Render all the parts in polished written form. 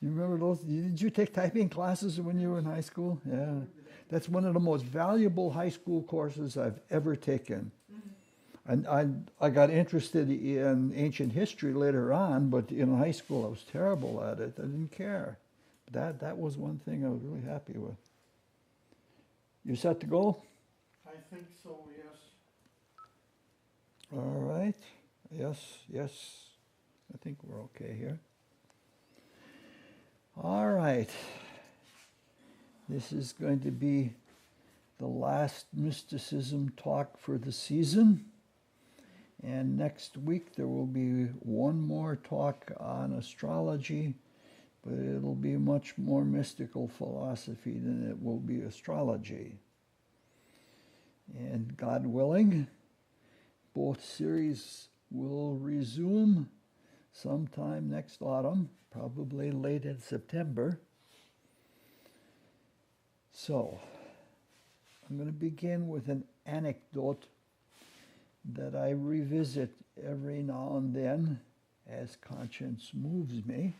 You remember those? Did you take typing classes when you were in high school? Yeah. That's one of the most valuable high school courses I've ever taken. And I got interested in ancient history later on, but in high school I was terrible at it. I didn't care. That was one thing I was really happy with. You set to go? I think so, yes. All right. Yes, yes. I think we're okay here. All right. This is going to be the last mysticism talk for the season. And next week there will be one more talk on astrology, but it'll be much more mystical philosophy than it will be astrology. And God willing, both series will resume sometime next autumn, probably late in September. So, I'm going to begin with an anecdote that I revisit every now and then as conscience moves me.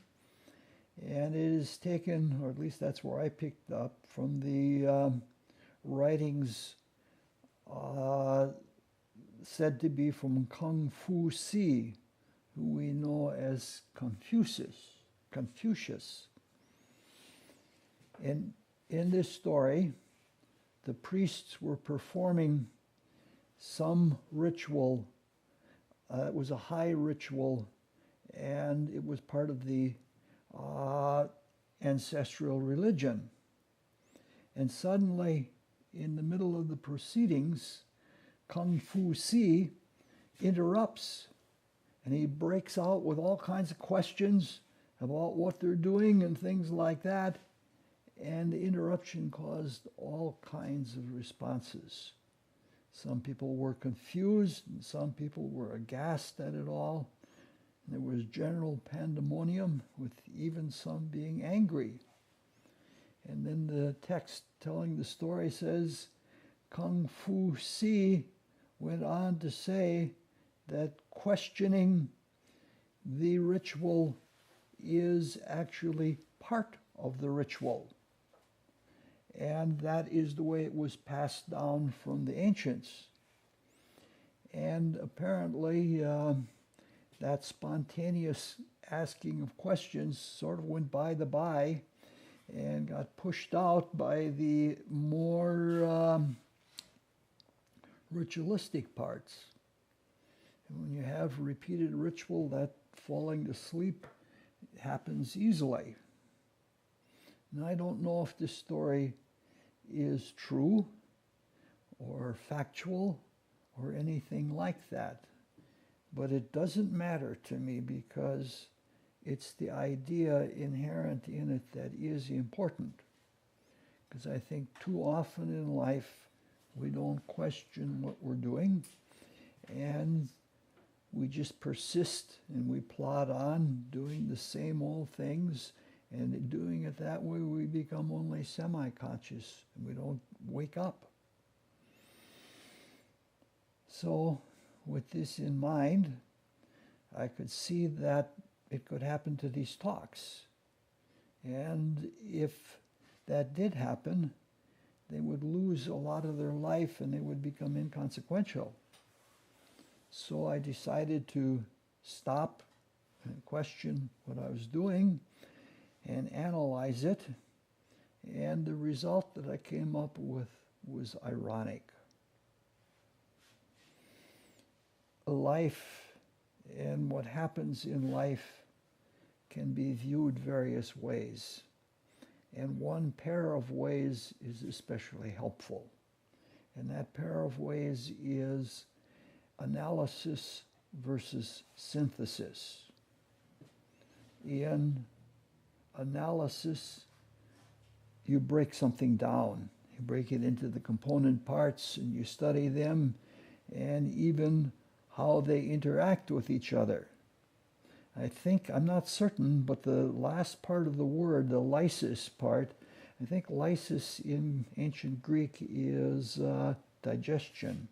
And it is taken, or at least that's where I picked up, from the writings said to be from Kung Fu Si, who we know as Confucius. And in this story, the priests were performing some ritual. It was a high ritual, and it was part of the ancestral religion. And suddenly, in the middle of the proceedings, Kung Fu Si interrupts, and he breaks out with all kinds of questions about what they're doing and things like that. And the interruption caused all kinds of responses. Some people were confused, and some people were aghast at it all. And there was general pandemonium, with even some being angry. And then the text telling the story says, Kung Fu Si went on to say that questioning the ritual is actually part of the ritual. And that is the way it was passed down from the ancients. And apparently that spontaneous asking of questions sort of went by the by and got pushed out by the more ritualistic parts. And when you have repeated ritual, that falling to sleep happens easily. And I don't know if this story is true or factual or anything like that. But it doesn't matter to me, because it's the idea inherent in it that is important. Because I think too often in life we don't question what we're doing, and we just persist and we plod on doing the same old things. And doing it that way, we become only semi-conscious, and we don't wake up. So, with this in mind, I could see that it could happen to these talks. And if that did happen, they would lose a lot of their life and they would become inconsequential. So I decided to stop and question what I was doing and analyze it, and the result that I came up with was ironic. Life and what happens in life can be viewed various ways, and one pair of ways is especially helpful, and that pair of ways is analysis versus synthesis. In analysis, you break something down. You break it into the component parts and you study them, and even how they interact with each other. I'm not certain, but the last part of the word, the lysis part, I think lysis in ancient Greek is digestion,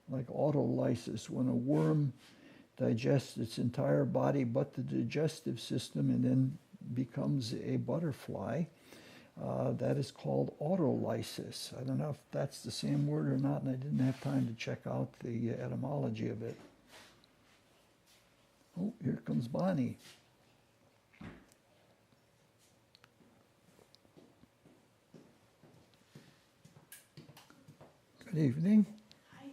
like autolysis, when a worm digests its entire body but the digestive system, and then becomes a butterfly. That is called autolysis. I don't know if that's the same word or not, and I didn't have time to check out the etymology of it. Oh, here comes Bonnie. Good evening. Hi.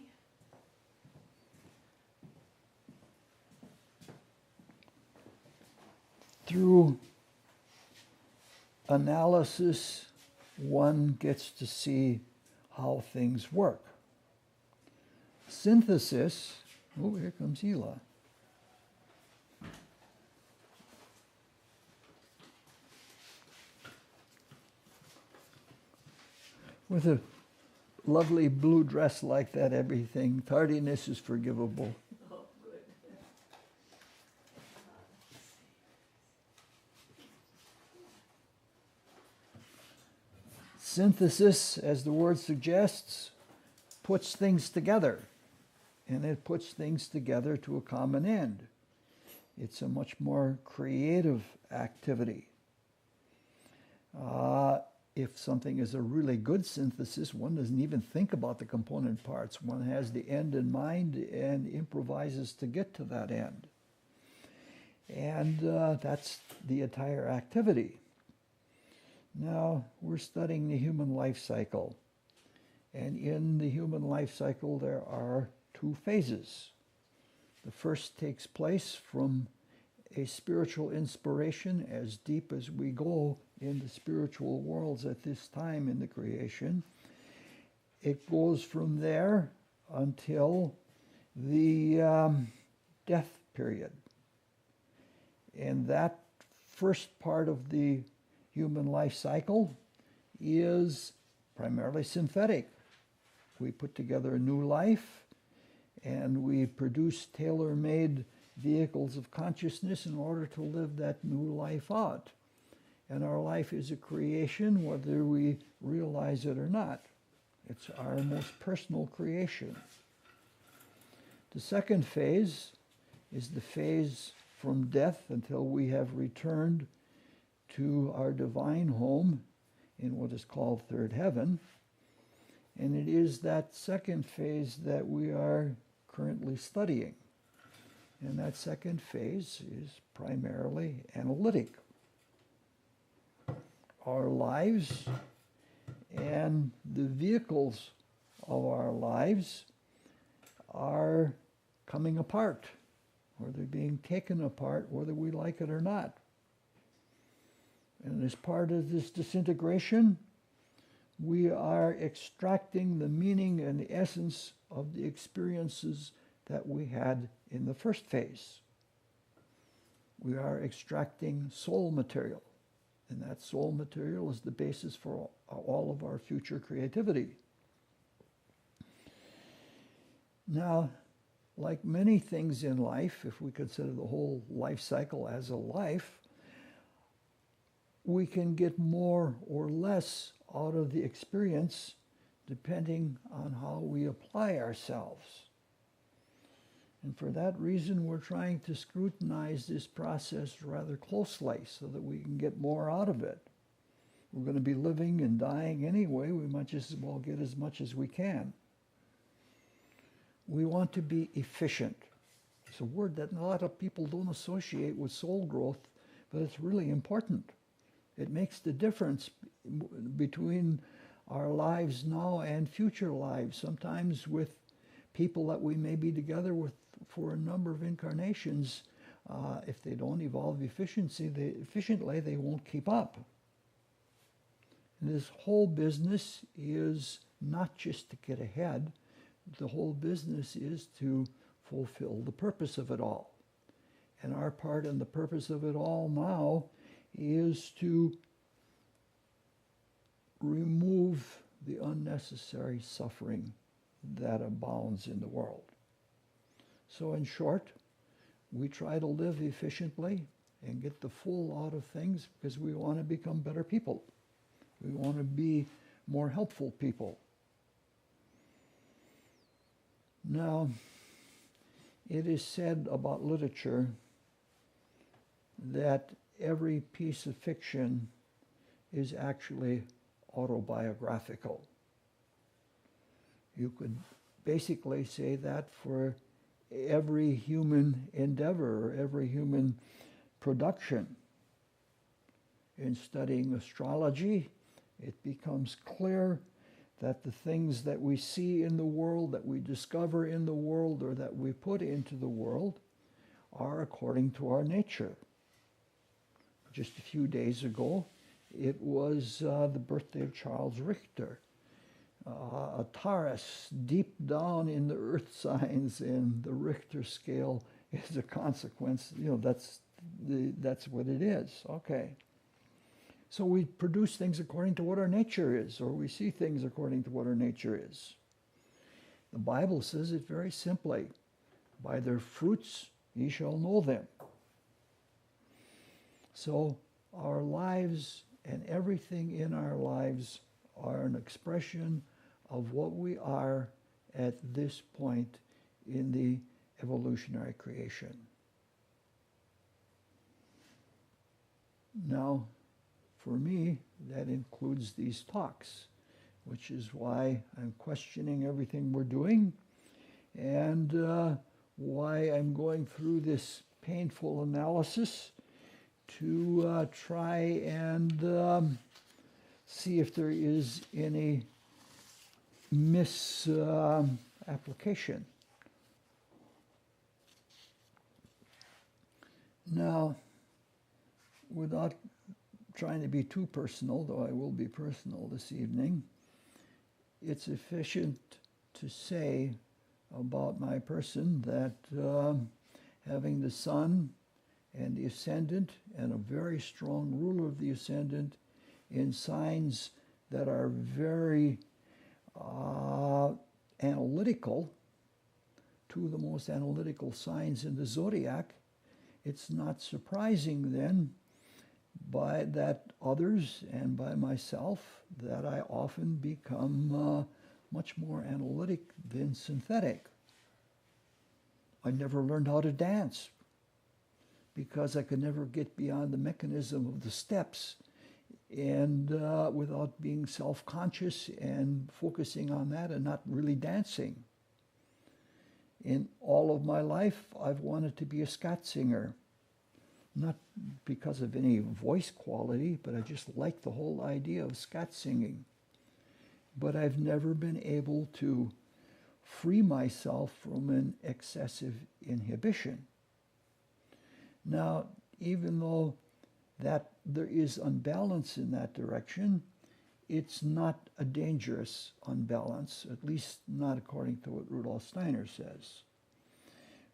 Through analysis, one gets to see how things work. Synthesis, oh, here comes Hila. With a lovely blue dress like that, everything, tardiness is forgivable. Oh, good. Synthesis, as the word suggests, puts things together, and it puts things together to a common end. It's a much more creative activity. If something is a really good synthesis, one doesn't even think about the component parts. One has the end in mind and improvises to get to that end. And that's the entire activity. Now, we're studying the human life cycle. And in the human life cycle, there are two phases. The first takes place from a spiritual inspiration, as deep as we go in the spiritual worlds at this time in the creation. It goes from there until the death period. And that first part of the human life cycle is primarily synthetic. We put together a new life, and we produce tailor-made vehicles of consciousness in order to live that new life out. And our life is a creation, whether we realize it or not. It's our most personal creation. The second phase is the phase from death until we have returned to our divine home in what is called third heaven. And it is that second phase that we are currently studying. And that second phase is primarily analytic. Our lives and the vehicles of our lives are coming apart, or they're being taken apart, whether we like it or not. And as part of this disintegration, we are extracting the meaning and the essence of the experiences that we had in the first phase. We are extracting soul material, and that soul material is the basis for all of our future creativity. Now, like many things in life, if we consider the whole life cycle as a life, we can get more or less out of the experience depending on how we apply ourselves. And for that reason, we're trying to scrutinize this process rather closely so that we can get more out of it. We're going to be living and dying anyway. We might just as well get as much as we can. We want to be efficient. It's a word that a lot of people don't associate with soul growth, but it's really important. It makes the difference between our lives now and future lives. Sometimes with people that we may be together with for a number of incarnations, if they don't evolve efficiently, they won't keep up. And this whole business is not just to get ahead. The whole business is to fulfill the purpose of it all. And our part in the purpose of it all now is to remove the unnecessary suffering that abounds in the world. So in short, we try to live efficiently and get the full out of things because we want to become better people. We want to be more helpful people. Now, it is said about literature that every piece of fiction is actually autobiographical. You could basically say that for every human endeavor, or every human production. In studying astrology, it becomes clear that the things that we see in the world, that we discover in the world, or that we put into the world are according to our nature. Just a few days ago, it was the birthday of Charles Richter. A Taurus deep down in the earth signs, and the Richter scale is a consequence. That's what it is. Okay. So we produce things according to what our nature is, or we see things according to what our nature is. The Bible says it very simply, by their fruits ye shall know them. So our lives and everything in our lives are an expression of what we are at this point in the evolutionary creation. Now, for me, that includes these talks, which is why I'm questioning everything we're doing, and why I'm going through this painful analysis to try and see if there is any misapplication. Now, without trying to be too personal, though I will be personal this evening, it's sufficient to say about my person that having the sun and the ascendant and a very strong ruler of the ascendant in signs that are very analytical, two of the most analytical signs in the zodiac, it's not surprising then by that others and by myself that I often become much more analytic than synthetic. I never learned how to dance because I could never get beyond the mechanism of the steps, and without being self-conscious and focusing on that and not really dancing. In all of my life, I've wanted to be a scat singer. Not because of any voice quality, but I just like the whole idea of scat singing. But I've never been able to free myself from an excessive inhibition. Now, even though that there is unbalance in that direction, it's not a dangerous unbalance, at least not according to what Rudolf Steiner says.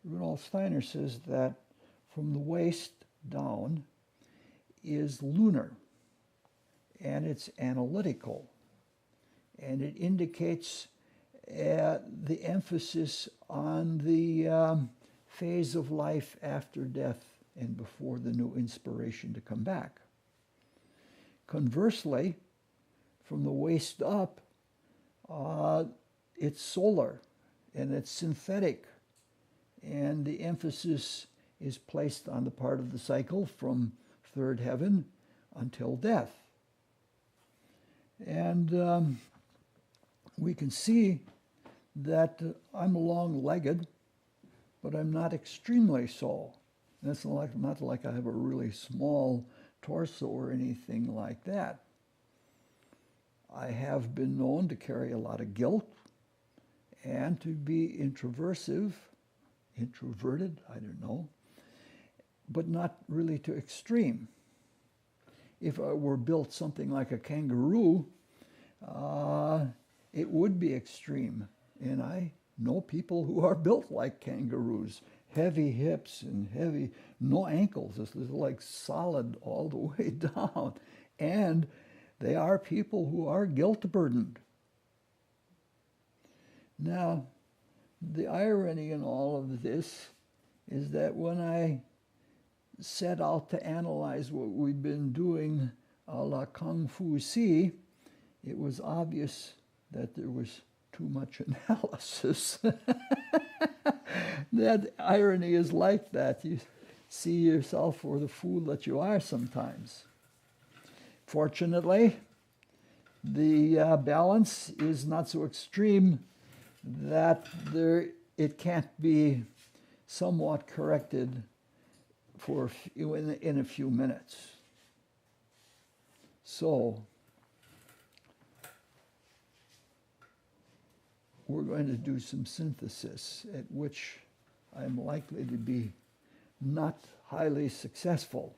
Rudolf Steiner says that from the waist down is lunar, and it's analytical, and it indicates the emphasis on the phase of life after death and before the new inspiration to come back. Conversely, from the waist up, it's solar and it's synthetic, and the emphasis is placed on the part of the cycle from third heaven until death. And we can see that I'm long-legged, but I'm not extremely so. And it's not like I have a really small torso or anything like that. I have been known to carry a lot of guilt and to be introverted, I don't know, but not really to extreme. If I were built something like a kangaroo, it would be extreme. And I know people who are built like kangaroos, heavy hips and heavy, no ankles. This is like solid all the way down. And they are people who are guilt-burdened. Now, the irony in all of this is that when I set out to analyze what we've been doing a la Kung Fu Si, it was obvious that there was too much analysis. That irony is like that. You see yourself for the fool that you are sometimes. Fortunately, the balance is not so extreme that it can't be somewhat corrected in a few minutes. So, we're going to do some synthesis at which I'm likely to be not highly successful.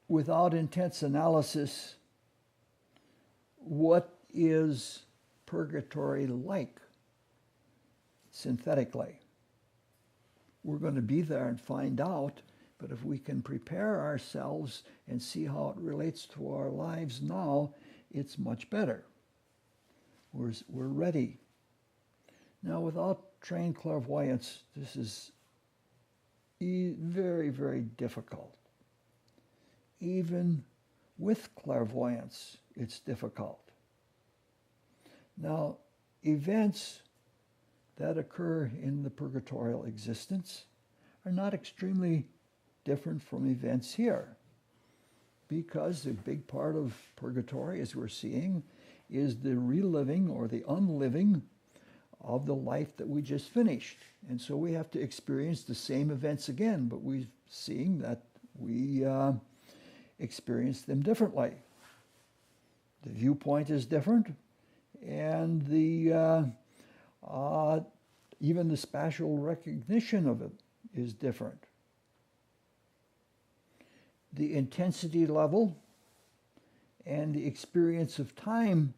Without intense analysis, what is purgatory like synthetically? We're going to be there and find out, but if we can prepare ourselves and see how it relates to our lives now, it's much better. We're ready. Now, without trained clairvoyance, this is very, very difficult. Even with clairvoyance, it's difficult. Now, events that occur in the purgatorial existence are not extremely different from events here, because a big part of purgatory, as we're seeing, is the reliving or the unliving of the life that we just finished. And so we have to experience the same events again, but we're seeing that we experience them differently. The viewpoint is different, and even the spatial recognition of it is different. The intensity level and the experience of time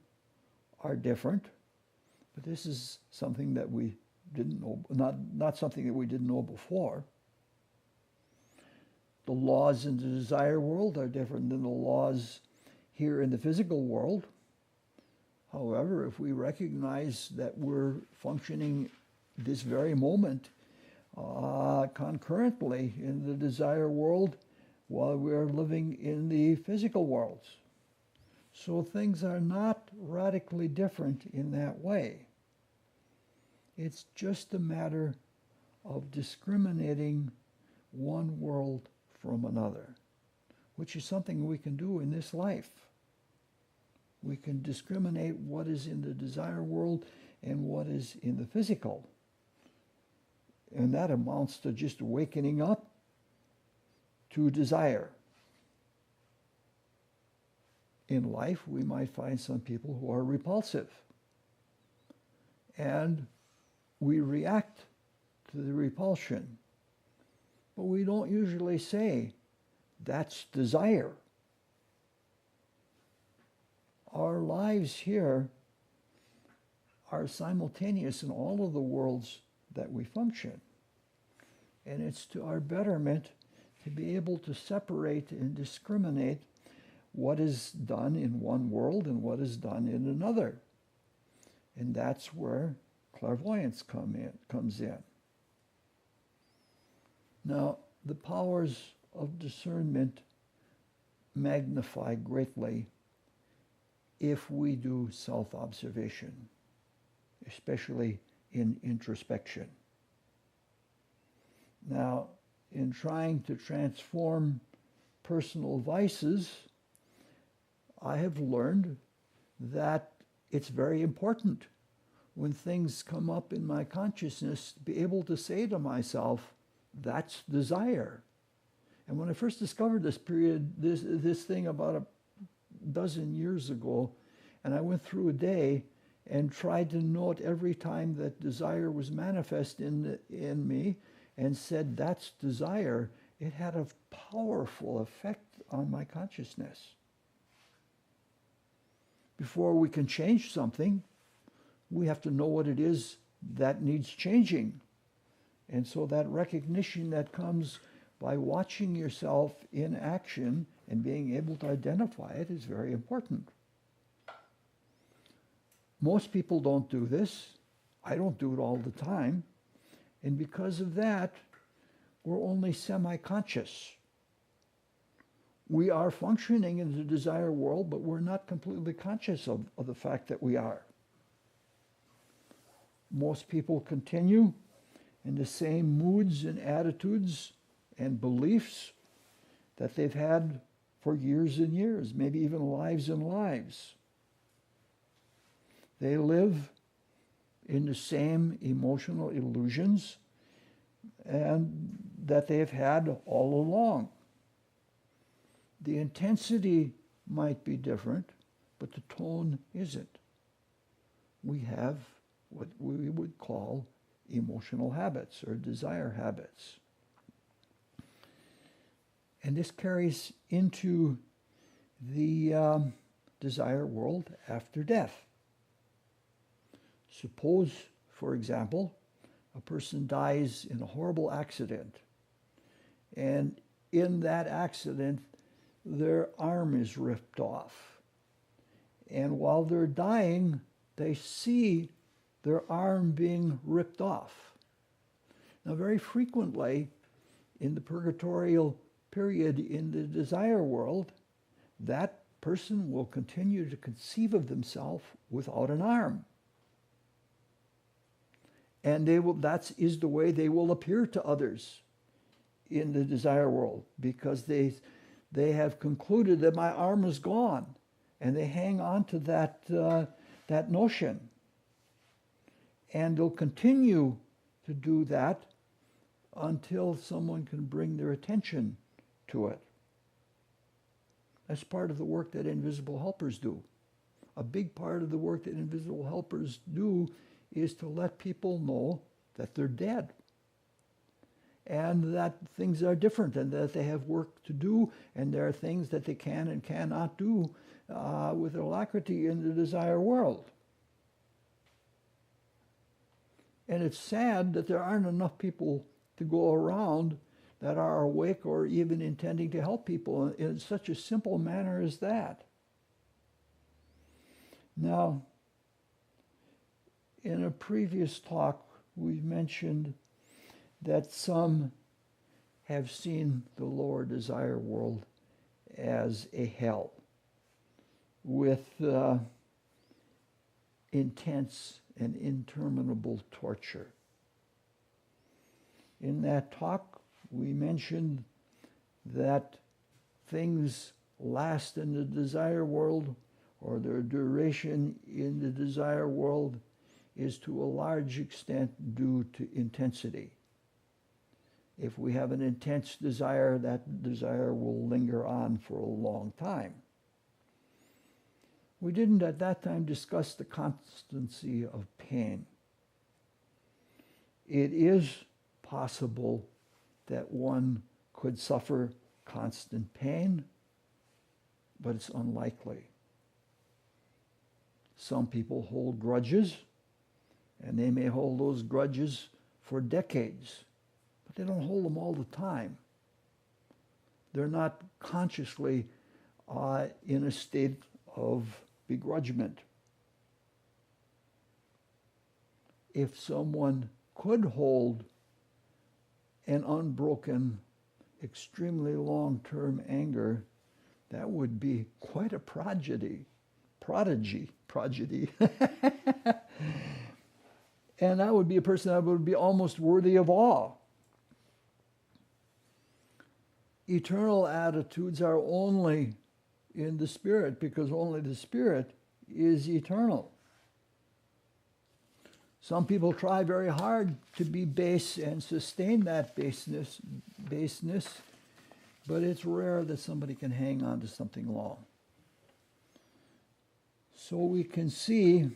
are different, but this is something that we didn't know, not something that we didn't know before. The laws in the desire world are different than the laws here in the physical world. However, if we recognize that we're functioning this very moment concurrently in the desire world while we're living in the physical worlds. So things are not radically different in that way. It's just a matter of discriminating one world from another, which is something we can do in this life. We can discriminate what is in the desire world and what is in the physical. And that amounts to just wakening up to desire. In life, we might find some people who are repulsive, and we react to the repulsion. But we don't usually say, that's desire. Our lives here are simultaneous in all of the worlds that we function. And it's to our betterment to be able to separate and discriminate what is done in one world and what is done in another. And that's where clairvoyance comes in. Now, the powers of discernment magnify greatly if we do self-observation, especially in introspection. Now, in trying to transform personal vices, I have learned that it's very important when things come up in my consciousness to be able to say to myself, that's desire. And when I first discovered this thing about a dozen years ago, and I went through a day and tried to note every time that desire was manifest in me and said, that's desire, it had a powerful effect on my consciousness. Before we can change something, we have to know what it is that needs changing. And so that recognition that comes by watching yourself in action and being able to identify it is very important. Most people don't do this. I don't do it all the time. And because of that, we're only semi-conscious. We are functioning in the desire world, but we're not completely conscious of the fact that we are. Most people continue in the same moods and attitudes and beliefs that they've had for years and years, maybe even lives and lives. They live in the same emotional illusions and that they've had all along. The intensity might be different, but the tone isn't. We have what we would call emotional habits or desire habits. And this carries into the desire world after death. Suppose, for example, a person dies in a horrible accident, and in that accident, their arm is ripped off. And while they're dying, they see their arm being ripped off. Now, very frequently, in the purgatorial period in the desire world, that person will continue to conceive of themselves without an arm. And that is the way they will appear to others in the desire world, because they have concluded that my arm is gone, and they hang on to that notion. And they'll continue to do that until someone can bring their attention to it. That's part of the work that invisible helpers do. A big part of the work that invisible helpers do is to let people know that they're dead, and that things are different, and that they have work to do, and there are things that they can and cannot do with alacrity in the desire world. And it's sad that there aren't enough people to go around that are awake or even intending to help people in such a simple manner as that. Now, in a previous talk, we mentioned that some have seen the lower desire world as a hell with intense and interminable torture. In that talk, we mentioned that things last in the desire world, or their duration in the desire world, is to a large extent due to intensity. If we have an intense desire, that desire will linger on for a long time. We didn't at that time discuss the constancy of pain. It is possible that one could suffer constant pain, but it's unlikely. Some people hold grudges, and they may hold those grudges for decades, but they don't hold them all the time. They're not consciously in a state of begrudgment. If someone could hold an unbroken, extremely long-term anger, that would be quite a prodigy. And that would be a person that would be almost worthy of awe. Eternal attitudes are only in the spirit, because only the spirit is eternal. Some people try very hard to be base and sustain that baseness, but it's rare that somebody can hang on to something long. So we can see,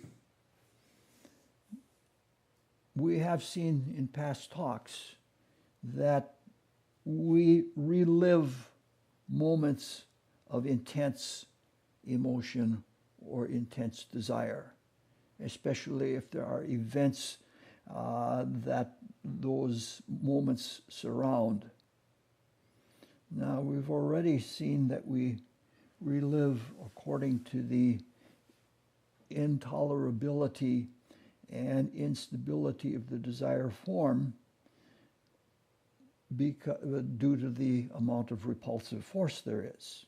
we have seen in past talks that we relive moments of intense emotion or intense desire, especially if there are events that those moments surround. Now, we've already seen that we relive according to the intolerability and instability of the desire form due to the amount of repulsive force there is.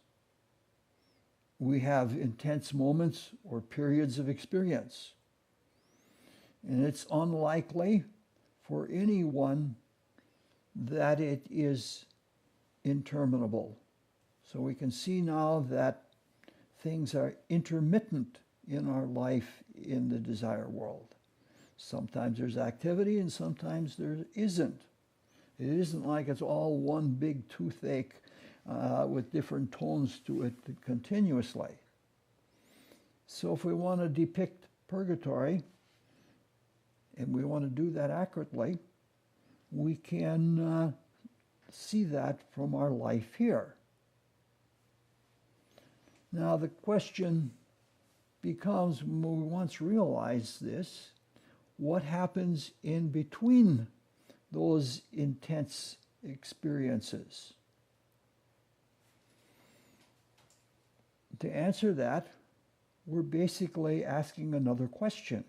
We have intense moments or periods of experience. And it's unlikely for anyone that it is interminable. So we can see now that things are intermittent in our life in the desire world. Sometimes there's activity and sometimes there isn't. It isn't like it's all one big toothache with different tones to it continuously. So if we want to depict purgatory, and we want to do that accurately, we can see that from our life here. Now the question becomes, when we once realize this, what happens in between those intense experiences? To answer that, we're basically asking another question.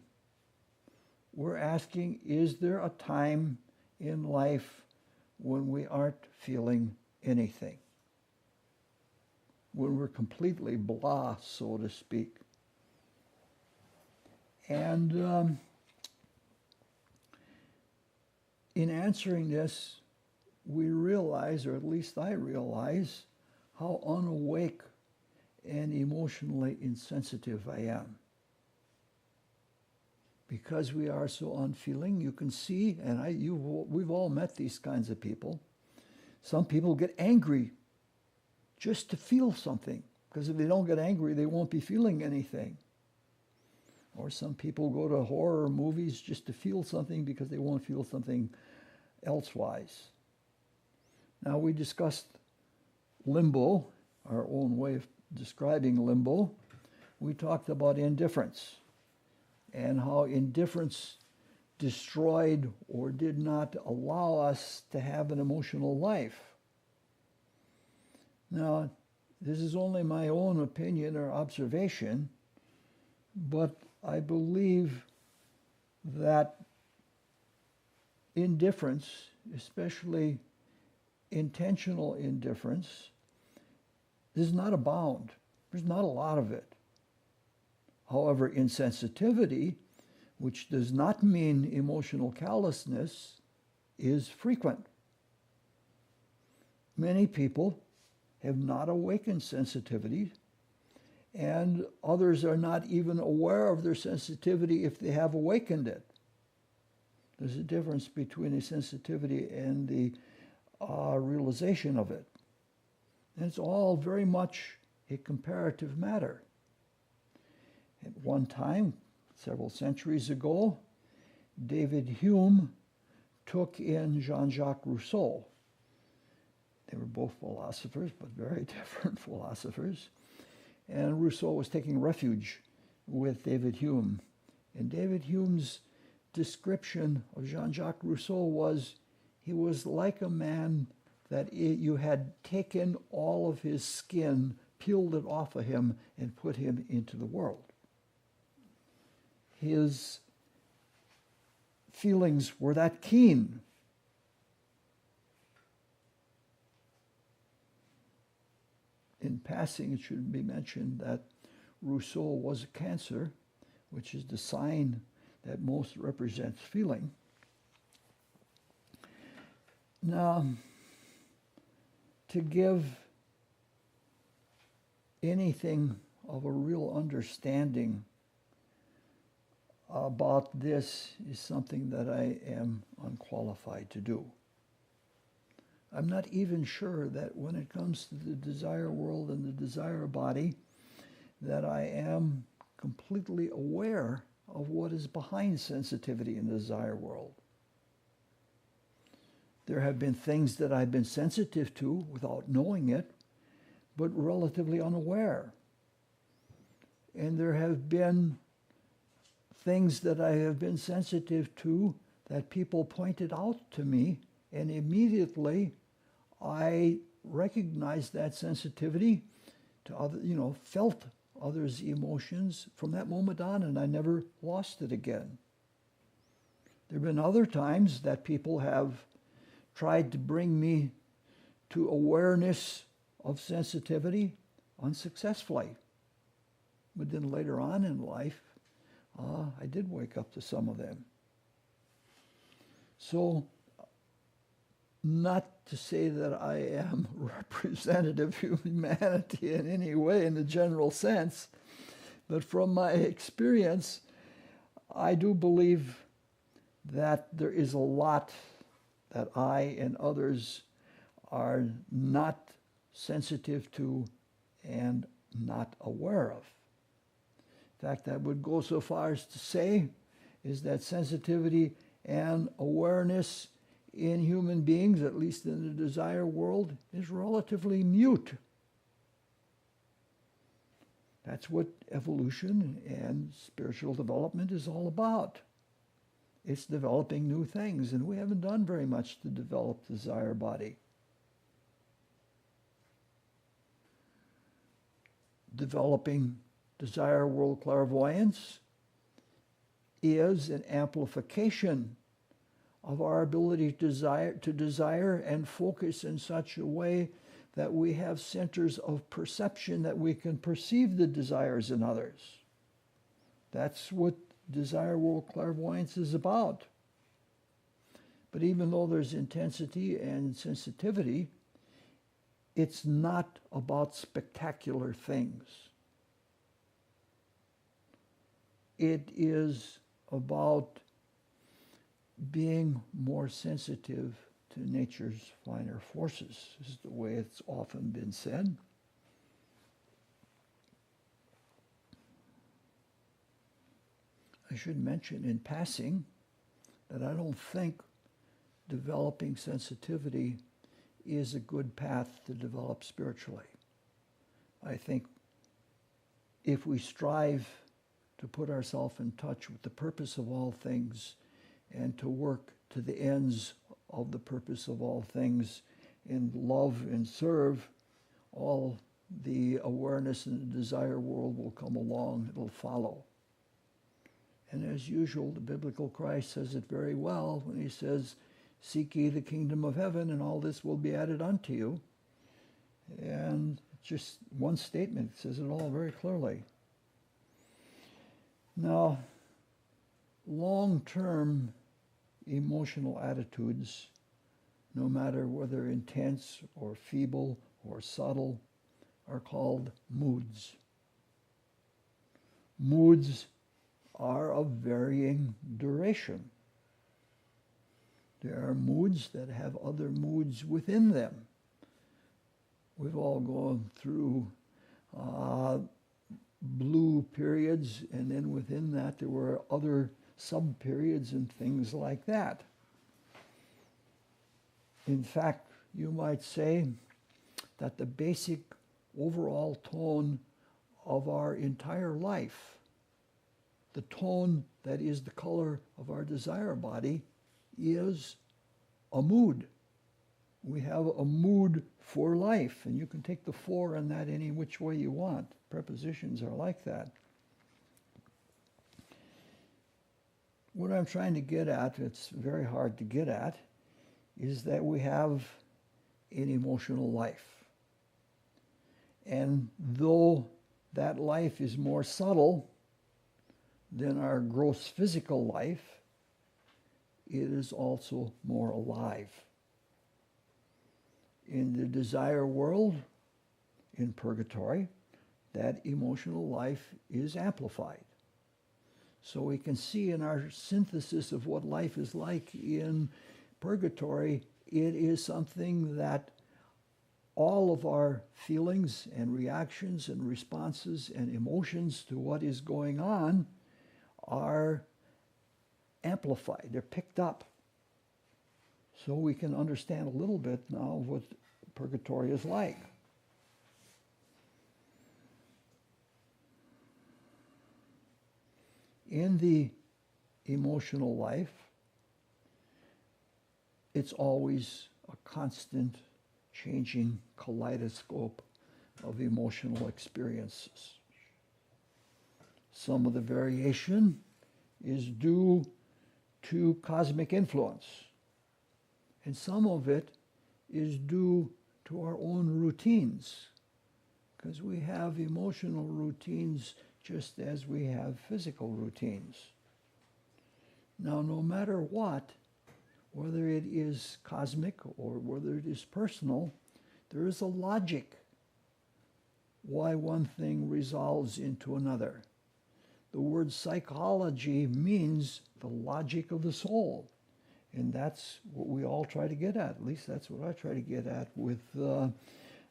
We're asking, is there a time in life when we aren't feeling anything? When we're completely blah, so to speak. And in answering this, we realize, or at least I realize, how unawake and emotionally insensitive I am. Because we are so unfeeling, you can see, and we've all met these kinds of people. Some people get angry just to feel something, because if they don't get angry, they won't be feeling anything. Or some people go to horror movies just to feel something because they won't feel something elsewise. Now, we discussed limbo, our own way of describing limbo. We talked about indifference and how indifference destroyed or did not allow us to have an emotional life. Now, this is only my own opinion or observation, but I believe that indifference, especially intentional indifference, does not abound. There's not a lot of it. However, insensitivity, which does not mean emotional callousness, is frequent. Many people have not awakened sensitivity, and others are not even aware of their sensitivity if they have awakened it. There's a difference between a sensitivity and the realization of it. And it's all very much a comparative matter. At one time, several centuries ago, David Hume took in Jean-Jacques Rousseau. They were both philosophers, but very different philosophers. And Rousseau was taking refuge with David Hume. And David Hume's description of Jean-Jacques Rousseau was, he was like a man that you had taken all of his skin, peeled it off of him, and put him into the world. His feelings were that keen. In passing, it should be mentioned that Rousseau was a Cancer, which is the sign that most represents feeling. Now, to give anything of a real understanding about this is something that I am unqualified to do. I'm not even sure that when it comes to the desire world and the desire body, that I am completely aware of what is behind sensitivity in the desire world. There have been things that I've been sensitive to without knowing it, but relatively unaware. And there have been things that I have been sensitive to that people pointed out to me, and immediately I recognized that sensitivity to other, felt others' emotions from that moment on, and I never lost it again. There have been other times that people have tried to bring me to awareness of sensitivity unsuccessfully. But then later on in life, I did wake up to some of them. So, not to say that I am representative of humanity in any way in the general sense, but from my experience, I do believe that there is a lot that I and others are not sensitive to and not aware of. In fact, I would go so far as to say is that sensitivity and awareness in human beings, at least in the desire world, is relatively mute. That's what evolution and spiritual development is all about. It's developing new things, and we haven't done very much to develop the desire body. Developing desire world clairvoyance is an amplification of our ability to desire and focus in such a way that we have centers of perception that we can perceive the desires in others. That's what desire world clairvoyance is about. But even though there's intensity and sensitivity, it's not about spectacular things. It is about being more sensitive to nature's finer forces, is the way it's often been said. I should mention in passing that I don't think developing sensitivity is a good path to develop spiritually. I think if we strive to put ourselves in touch with the purpose of all things and to work to the ends of the purpose of all things and love and serve, all the awareness and the desire world will come along, it'll follow. And as usual, the biblical Christ says it very well when he says, "Seek ye the kingdom of heaven, and all this will be added unto you." And just one statement says it all very clearly. Now, long-term emotional attitudes, no matter whether intense or feeble or subtle, are called moods. Moods are of varying duration. There are moods that have other moods within them. We've all gone through blue periods, and then within that there were other sub-periods and things like that. In fact, you might say that the basic overall tone of our entire life, the tone that is the color of our desire body, is a mood. We have a mood for life, and you can take the for in that any which way you want. Prepositions are like that. What I'm trying to get at, it's very hard to get at, is that we have an emotional life. And though that life is more subtle than our gross physical life, it is also more alive. In the desire world, in purgatory, that emotional life is amplified. So we can see in our synthesis of what life is like in purgatory, it is something that all of our feelings and reactions and responses and emotions to what is going on are amplified, they're picked up. So we can understand a little bit now what purgatory is like. In the emotional life, it's always a constant changing kaleidoscope of emotional experiences. Some of the variation is due to cosmic influence, and some of it is due to our own routines, because we have emotional routines just as we have physical routines. Now, no matter what, whether it is cosmic or whether it is personal, there is a logic why one thing resolves into another. The word psychology means the logic of the soul. And that's what we all try to get at. At least that's what I try to get at with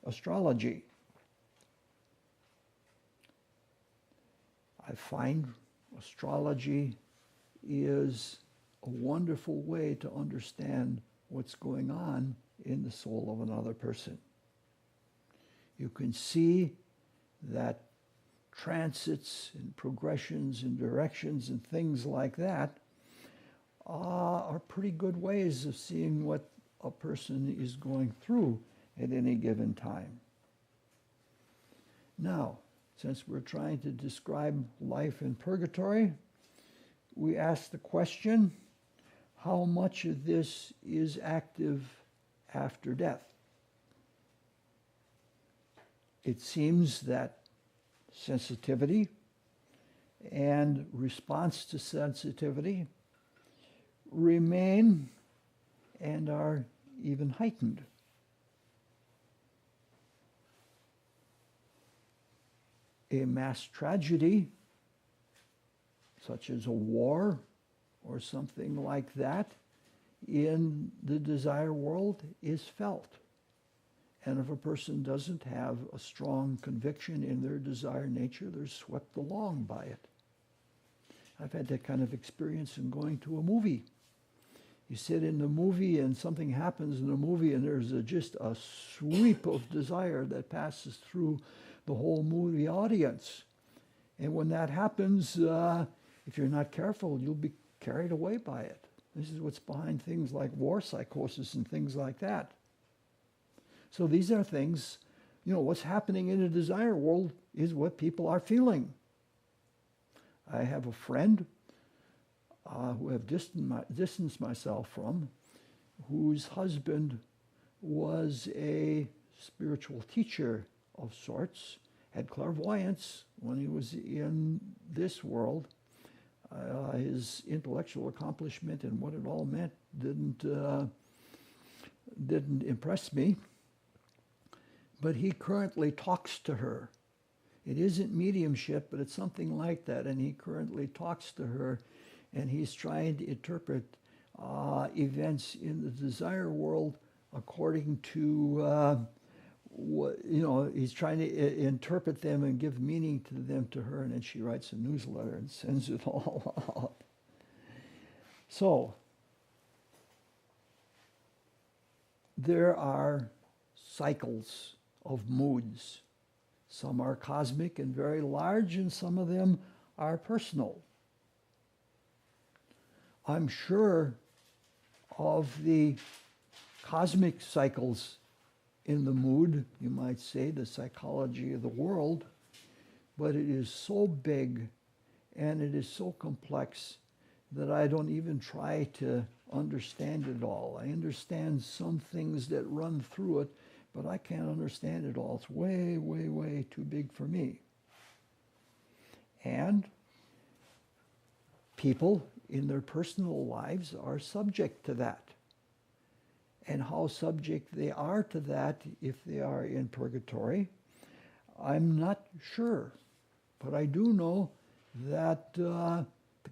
astrology. I find astrology is a wonderful way to understand what's going on in the soul of another person. You can see that transits and progressions and directions and things like that are pretty good ways of seeing what a person is going through at any given time. Now, since we're trying to describe life in purgatory, we ask the question, how much of this is active after death? It seems that sensitivity and response to sensitivity remain and are even heightened. A mass tragedy, such as a war or something like that, in the desire world is felt. And if a person doesn't have a strong conviction in their desire nature, they're swept along by it. I've had that kind of experience in going to a movie. You sit in the movie and something happens in the movie and there's just a sweep of desire that passes through the whole movie audience. And when that happens, if you're not careful, you'll be carried away by it. This is what's behind things like war psychosis and things like that. So these are things, what's happening in the desire world is what people are feeling. I have a friend who I've distanced myself from, whose husband was a spiritual teacher of sorts, had clairvoyance when he was in this world. His intellectual accomplishment and what it all meant didn't impress me. But he currently talks to her. It isn't mediumship, but it's something like that. And he currently talks to her, and he's trying to interpret events in the desire world according to he's trying to interpret them and give meaning to them to her, and then she writes a newsletter and sends it all out. So there are cycles of moods. Some are cosmic and very large, and some of them are personal. I'm sure of the cosmic cycles in the mood, you might say, the psychology of the world, but it is so big and it is so complex that I don't even try to understand it all. I understand some things that run through it, but I can't understand it all. It's way, way, way too big for me. And people in their personal lives are subject to that. And how subject they are to that if they are in purgatory, I'm not sure. But I do know that the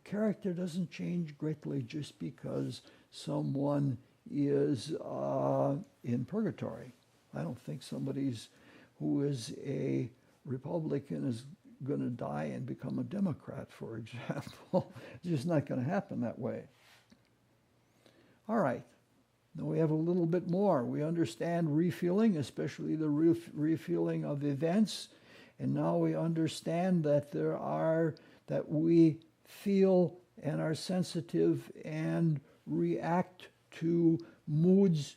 character doesn't change greatly just because someone is in purgatory. I don't think somebody who is a Republican is going to die and become a Democrat, for example. It's just not going to happen that way. All right. Now we have a little bit more. We understand refeeling, especially the refeeling of events. And now we understand that that we feel and are sensitive and react to moods,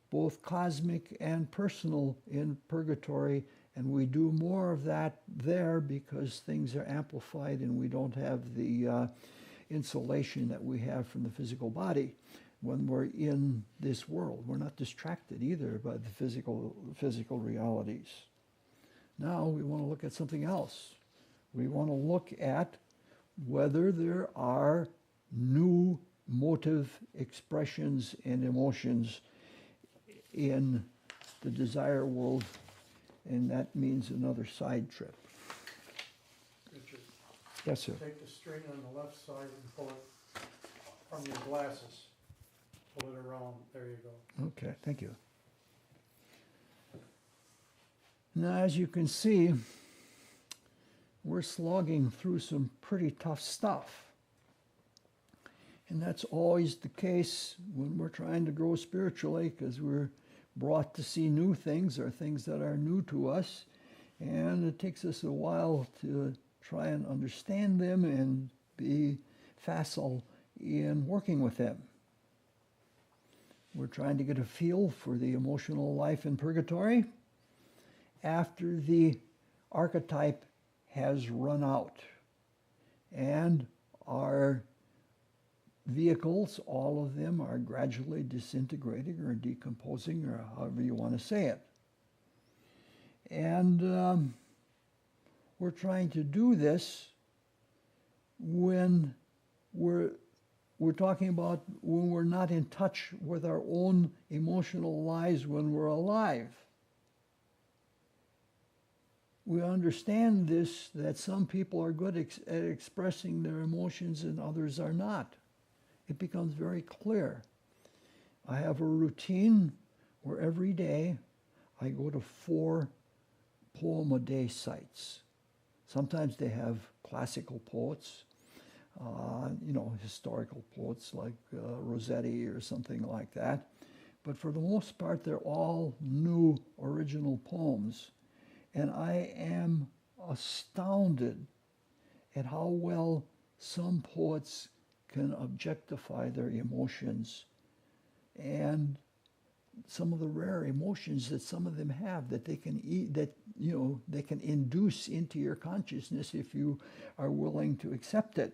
both cosmic and personal, in purgatory. And we do more of that there because things are amplified and we don't have the insulation that we have from the physical body. When we're in this world, we're not distracted either by the physical realities. Now we want to look at something else. We want to look at whether there are new motive, expressions, and emotions in the desire world, and that means another side trip. Richard, Yes, sir. take the string on the left side and pull it from your glasses. Pull it around. There you go. Okay, thank you. Now, as you can see, we're slogging through some pretty tough stuff. And that's always the case when we're trying to grow spiritually, because we're brought to see new things or things that are new to us. And it takes us a while to try and understand them and be facile in working with them. We're trying to get a feel for the emotional life in purgatory after the archetype has run out. And our vehicles, all of them, are gradually disintegrating or decomposing, or however you want to say it. And we're trying to do this when we're talking about when we're not in touch with our own emotional lives when we're alive. We understand this, that some people are good at expressing their emotions and others are not. It becomes very clear. I have a routine where every day I go to 4 poem-a-day sites. Sometimes they have classical poets, historical poets like Rossetti or something like that. But for the most part, they're all new original poems. And I am astounded at how well some poets can objectify their emotions and some of the rare emotions that some of them have that they can they can induce into your consciousness if you are willing to accept it.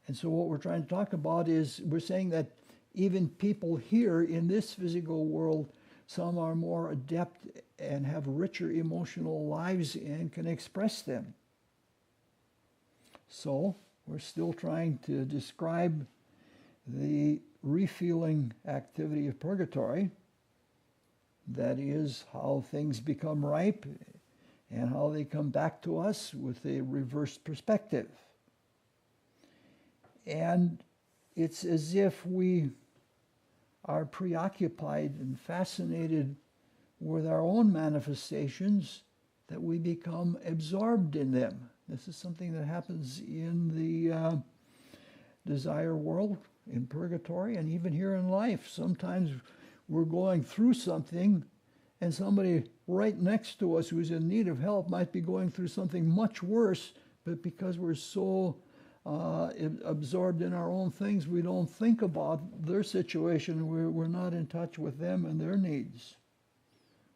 And so what we're trying to talk about is we're saying that even people here in this physical world, some are more adept and have richer emotional lives and can express them. So we're still trying to describe the refeeling activity of purgatory. That is how things become ripe and how they come back to us with a reversed perspective. And it's as if we are preoccupied and fascinated with our own manifestations that we become absorbed in them. This is something that happens in the desire world, in purgatory, and even here in life. Sometimes we're going through something and somebody right next to us who's in need of help might be going through something much worse, but because we're so absorbed in our own things, we don't think about their situation. We're not in touch with them and their needs.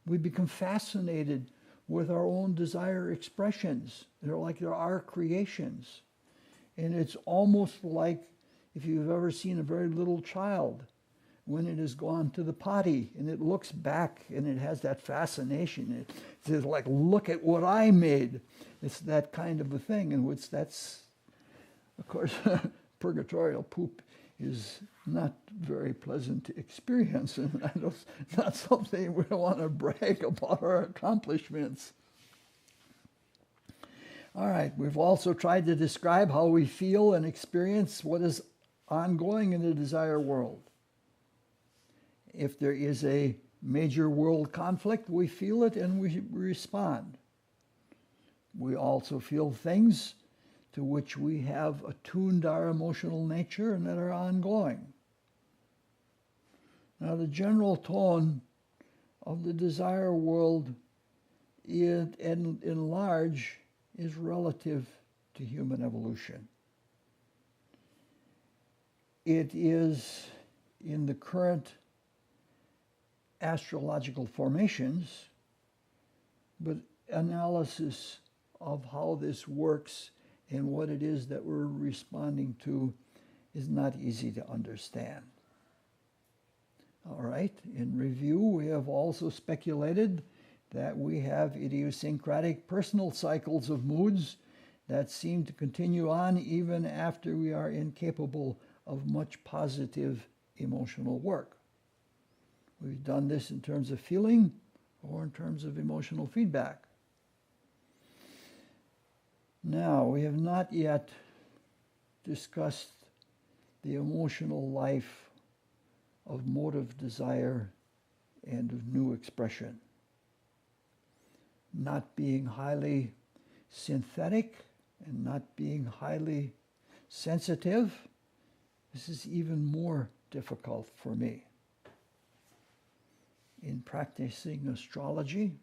We become fascinated with our own desire expressions. They're our creations. And it's almost like if you've ever seen a very little child when it has gone to the potty and it looks back and it has that fascination. It says, like, look at what I made. It's that kind of a thing in which that's, of course, purgatorial poop is not very pleasant to experience, and that's not something we want to brag about our accomplishments. All right, we've also tried to describe how we feel and experience what is ongoing in the desire world. If there is a major world conflict, we feel it and we respond. We also feel things to which we have attuned our emotional nature and that are ongoing. Now, the general tone of the desire world in large is relative to human evolution. It is in the current astrological formations, but analysis of how this works and what it is that we're responding to is not easy to understand. All right, in review, we have also speculated that we have idiosyncratic personal cycles of moods that seem to continue on even after we are incapable of much positive emotional work. We've done this in terms of feeling or in terms of emotional feedback. Now, we have not yet discussed the emotional life of motive desire and of new expression. Not being highly synthetic and not being highly sensitive, this is even more difficult for me. In practicing astrology,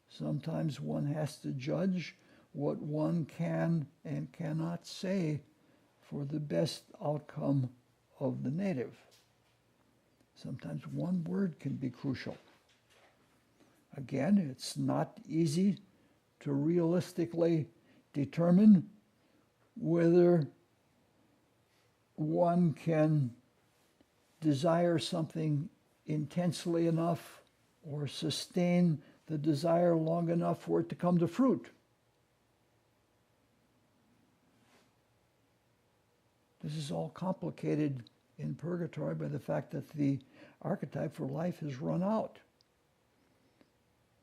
sometimes one has to judge what one can and cannot say for the best outcome of the native. Sometimes one word can be crucial. Again, it's not easy to realistically determine whether one can desire something intensely enough or sustain the desire long enough for it to come to fruit. This is all complicated in purgatory by the fact that the archetype for life has run out.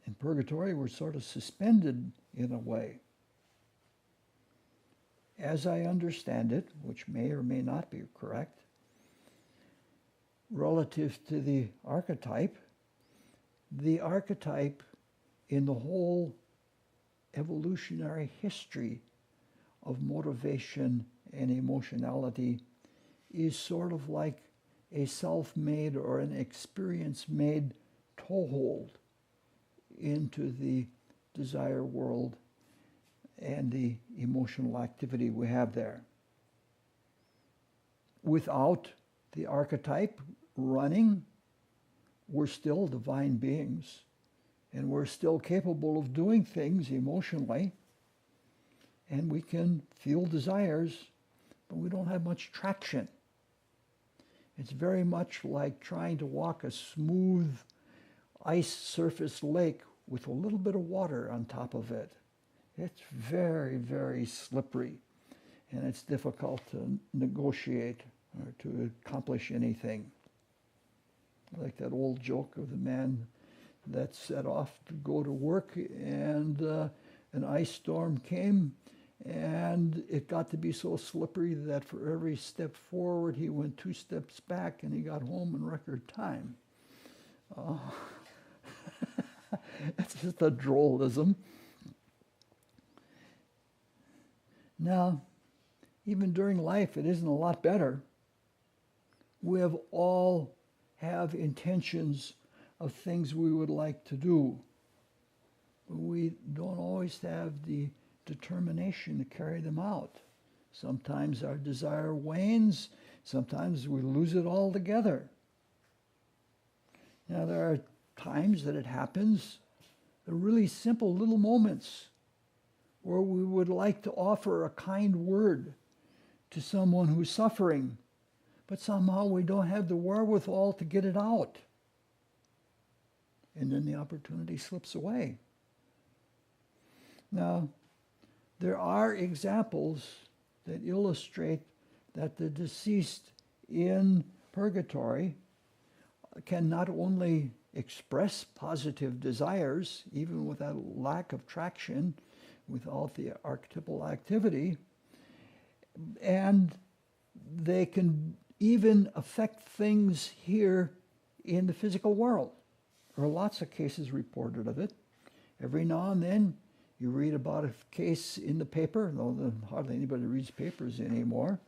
In purgatory, we're sort of suspended in a way. As I understand it, which may or may not be correct, relative to the archetype in the whole evolutionary history of motivation and emotionality is sort of like a self-made or an experience-made toehold into the desire world and the emotional activity we have there. Without the archetype running, we're still divine beings, and we're still capable of doing things emotionally, and we can feel desires, but we don't have much traction. It's very much like trying to walk a smooth ice surface lake with a little bit of water on top of it. It's very, very slippery, and it's difficult to negotiate or to accomplish anything. Like that old joke of the man that set off to go to work, and an ice storm came, and it got to be so slippery that for every step forward he went 2 steps back, and he got home in record time. That's just a drollism. Now, even during life, it isn't a lot better. We have all have intentions of things we would like to do, but we don't always have the determination to carry them out. Sometimes our desire wanes, sometimes we lose it altogether. Now, there are times that it happens, the really simple little moments where we would like to offer a kind word to someone who's suffering, but somehow we don't have the wherewithal to get it out. And then the opportunity slips away. Now, there are examples that illustrate that the deceased in purgatory can not only express positive desires, even with that lack of traction, without the archetypal activity, and they can even affect things here in the physical world. There are lots of cases reported of it. Every now and then you read about a case in the paper, though hardly anybody reads papers anymore,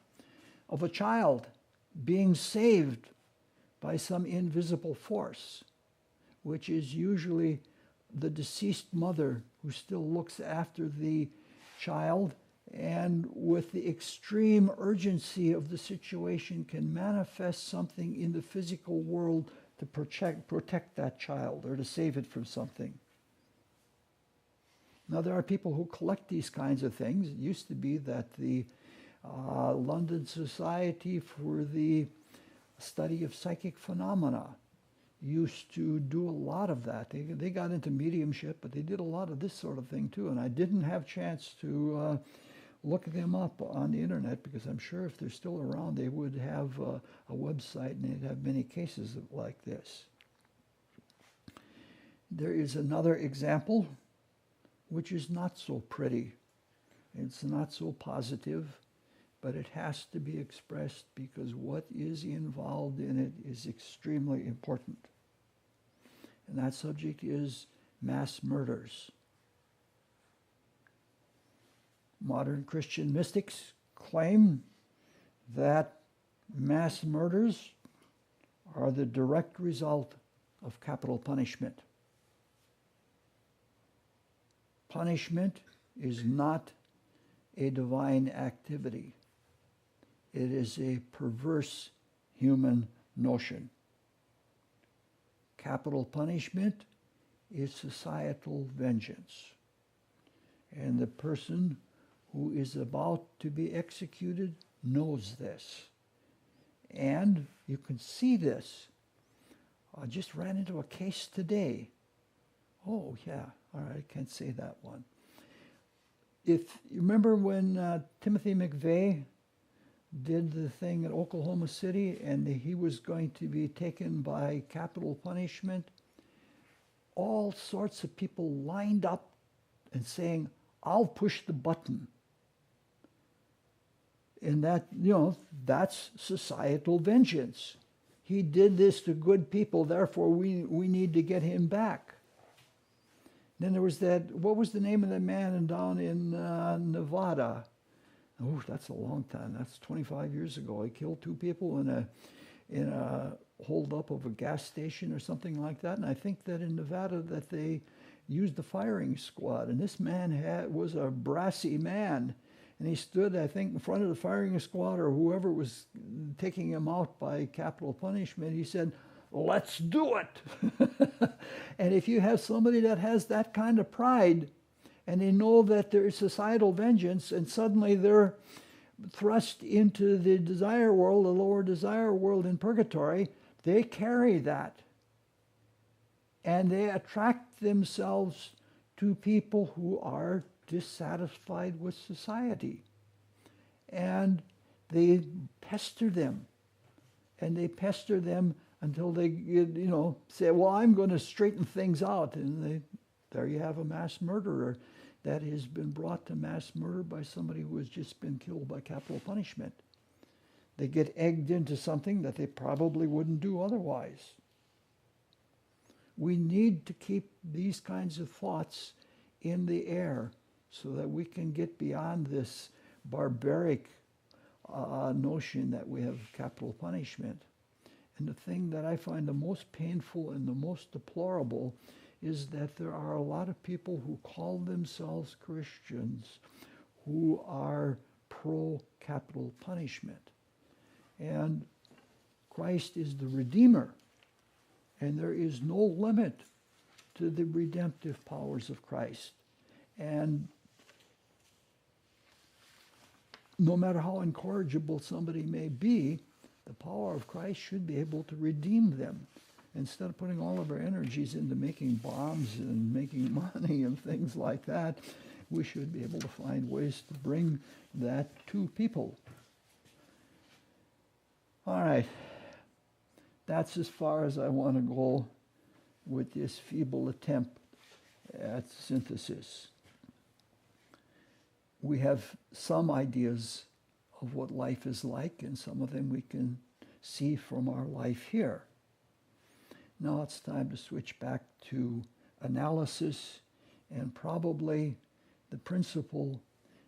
of a child being saved by some invisible force, which is usually the deceased mother who still looks after the child, and with the extreme urgency of the situation can manifest something in the physical world to protect that child or to save it from something. Now, there are people who collect these kinds of things. It used to be that the London Society for the Study of Psychic Phenomena used to do a lot of that. They got into mediumship, but they did a lot of this sort of thing too. And I didn't have a chance to look them up on the internet, because I'm sure if they're still around, they would have a website and they'd have many cases like this. There is another example which is not so pretty. It's not so positive, but it has to be expressed because what is involved in it is extremely important. And that subject is mass murders. Modern Christian mystics claim that mass murders are the direct result of capital punishment. Punishment is not a divine activity. It is a perverse human notion. Capital punishment is societal vengeance. And the person who is about to be executed knows this. And you can see this. I just ran into a case today. Oh, yeah. All right, I can't say that one. If you remember when Timothy McVeigh did the thing at Oklahoma City and he was going to be taken by capital punishment, all sorts of people lined up and saying, I'll push the button. And that, that's societal vengeance. He did this to good people, therefore we need to get him back. Then there was that, what was the name of that man down in Nevada? Oh, that's a long time. That's 25 years ago. He killed 2 people in a holdup of a gas station or something like that. And I think that in Nevada that they used the firing squad. And this man was a brassy man. And he stood, I think, in front of the firing squad or whoever was taking him out by capital punishment. He said, let's do it. And if you have somebody that has that kind of pride, and they know that there is societal vengeance, and suddenly they're thrust into the desire world, the lower desire world in purgatory, they carry that. And they attract themselves to people who are dissatisfied with society. And they pester them. And they pester them until they, say, well, I'm going to straighten things out. And there you have a mass murderer that has been brought to mass murder by somebody who has just been killed by capital punishment. They get egged into something that they probably wouldn't do otherwise. We need to keep these kinds of thoughts in the air so that we can get beyond this barbaric notion that we have capital punishment. And the thing that I find the most painful and the most deplorable is that there are a lot of people who call themselves Christians who are pro-capital punishment. And Christ is the Redeemer, and there is no limit to the redemptive powers of Christ. And no matter how incorrigible somebody may be, the power of Christ should be able to redeem them. Instead of putting all of our energies into making bombs and making money and things like that, we should be able to find ways to bring that to people. All right. That's as far as I want to go with this feeble attempt at synthesis. We have some ideas of what life is like, and some of them we can see from our life here. Now it's time to switch back to analysis, and probably the principle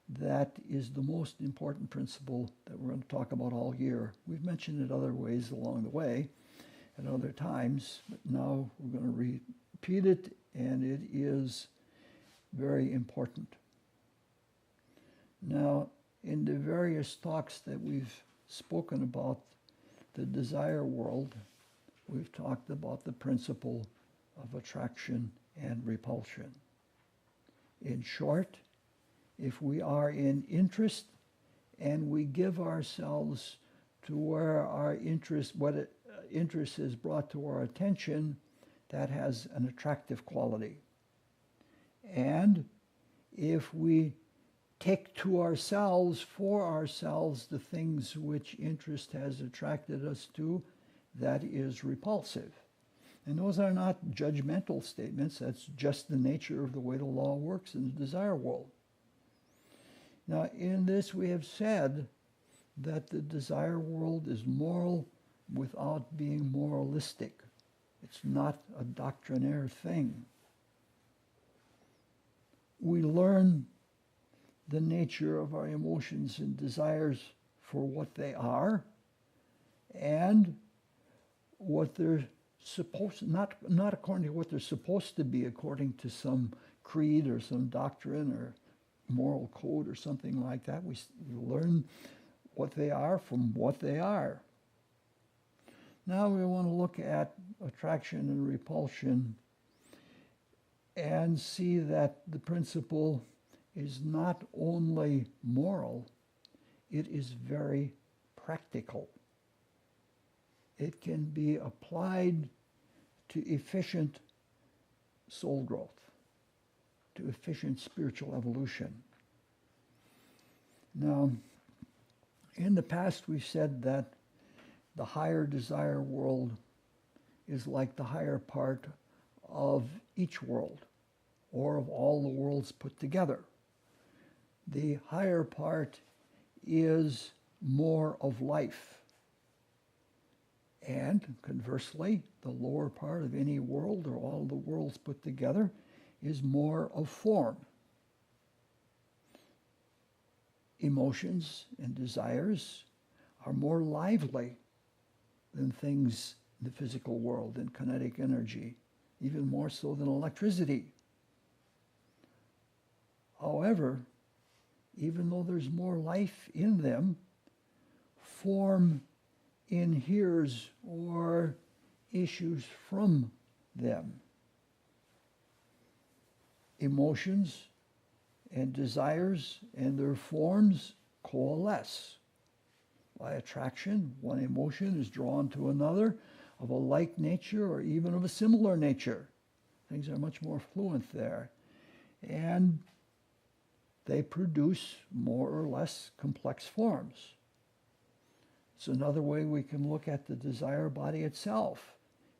that is the most important principle that we're going to talk about all year. We've mentioned it other ways along the way at other times, but now we're going to repeat it, and it is very important. Now, in the various talks that we've spoken about the desire world, we've talked about the principle of attraction and repulsion. In short, if we are in interest and we give ourselves to where our interest, interest is brought to our attention, that has an attractive quality. And if we take to ourselves, for ourselves, the things which interest has attracted us to, that is repulsive. And those are not judgmental statements. That's just the nature of the way the law works in the desire world. Now, in this we have said that the desire world is moral without being moralistic. It's not a doctrinaire thing. We learn the nature of our emotions and desires for what they are and what they're supposed, not according to what they're supposed to be according to some creed or some doctrine or moral code or something like that. We learn what they are from what they are. Now we want to look at attraction and repulsion and see that the principle is not only moral, it is very practical. It can be applied to efficient soul growth, to efficient spiritual evolution. Now, in the past we've said that the higher desire world is like the higher part of each world, or of all the worlds put together. The higher part is more of life. And conversely, the lower part of any world, or all the worlds put together, is more of form. Emotions and desires are more lively than things in the physical world, than kinetic energy, even more so than electricity. However, even though there's more life in them, form inheres or issues from them. Emotions and desires and their forms coalesce. By attraction, one emotion is drawn to another of a like nature or even of a similar nature. Things are much more fluent there. And they produce more or less complex forms. So another way we can look at the desire body itself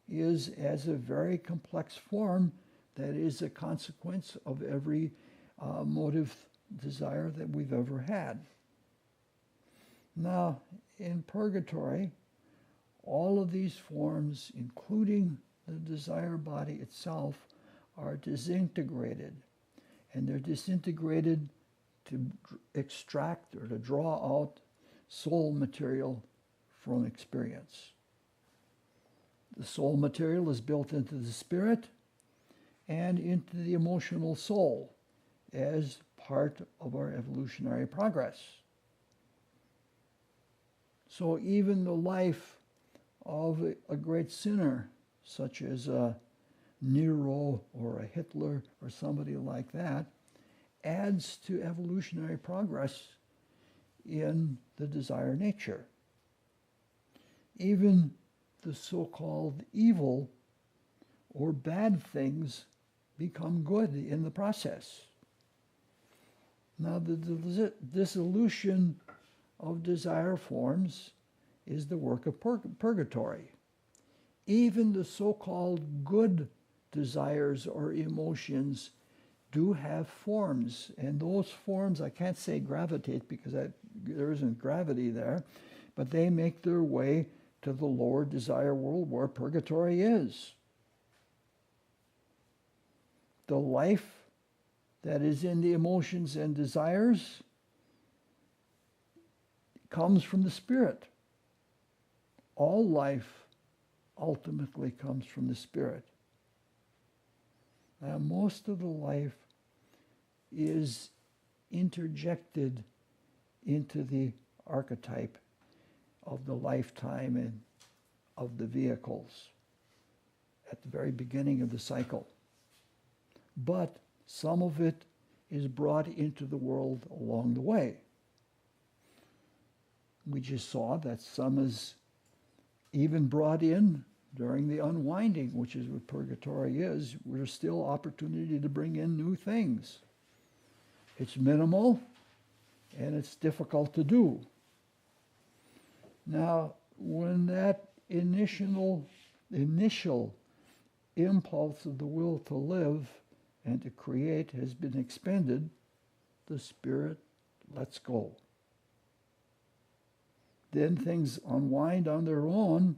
is as a very complex form that is a consequence of every motive desire that we've ever had. Now, in purgatory, all of these forms, including the desire body itself, are disintegrated. And they're disintegrated to extract or to draw out soul material from experience. The soul material is built into the spirit and into the emotional soul as part of our evolutionary progress. So even the life of a great sinner, such as a Nero or a Hitler or somebody like that, adds to evolutionary progress in the desire nature. Even the so-called evil or bad things become good in the process. Now, the dissolution of desire forms is the work of purgatory. Even the so-called good desires or emotions do have forms, and those forms, I can't say gravitate because there isn't gravity there, but they make their way to the lower desire world where purgatory is. The life that is in the emotions and desires comes from the spirit. All life ultimately comes from the spirit. Now, most of the life is interjected into the archetype of the lifetime and of the vehicles at the very beginning of the cycle. But some of it is brought into the world along the way. We just saw that some is even brought in during the unwinding, which is what purgatory is. There's still opportunity to bring in new things. It's minimal, and it's difficult to do. Now, when that initial impulse of the will to live and to create has been expended, the spirit lets go. Then things unwind on their own,